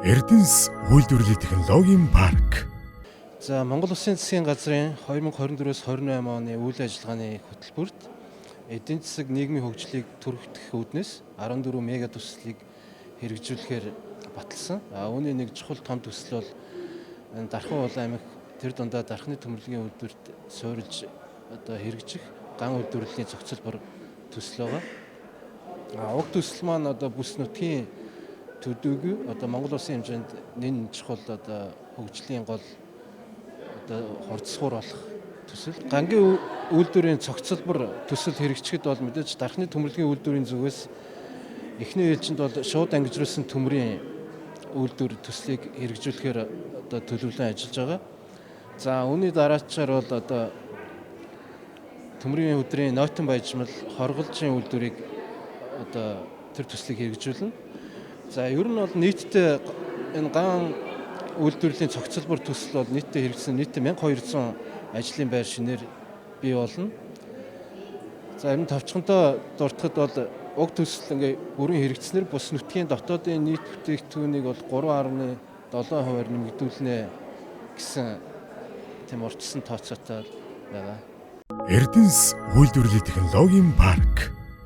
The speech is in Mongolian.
Эрдэнэс үйлдвэрлэлийн технологийн парк. За Монгол Улсын засгийн газрын 2024-с 28 оны үйл ажиллагааны хөтөлбөрт эдийн засаг нийгмийн хөгжлийг түргэх үүднээс 14 мега төслийг хэрэгжүүлэхээр баталсан. Үүний нэг чухал том төсөл бол Дархан уул аймаг тэр дундаа дархны төмөрлөгийн үйлдвэрт суурилж хэрэгжих ган үйлдвэрлэлийн зохицолбор төсөл байгаа. Уг төсөл маань бүс нутгийн төдийгүй Монгол Улсын хэмжээнд нэн чухал хөгжлийн гол хурцсуур болох төсөл. Гангийн үйлдвэрийн цогцлбор төсөл хэрэгжихэд бол мэдээж дархны төмөрлөгийн үйлдвэрийн зүгээс эхний ээлжинд бол шууд ангижруулсан төмрийн үйлдвэр төслийг хэрэгжүүлэхээр төлөвлөн ажиллаж байгаа. За үүний дараачаар бол төмрийн өдрийн нойтон баяжмал хорголжийн үйлдвэрийг тэр төслийг хэрэгжүүлнэ. За ер нь бол нийтдээ энэ ган үйлдвэрлэлийн цогцлбор төсөл бол нийтдээ хэрэгжсэн 1200 ажлын байр шинээр бий болно. За энэ товчхонтой дуртахад бол уг төсөл бүрэн хэрэгжснээр бус нутгийн дотоодын нийт бүтээгдэхүүнийг бол 3.7% нэмэгдүүлнэ гэсэн тийм урьдчилан тооцоотой байгаа. Эрдэнэс үйлдвэрлэлийн технологийн парк.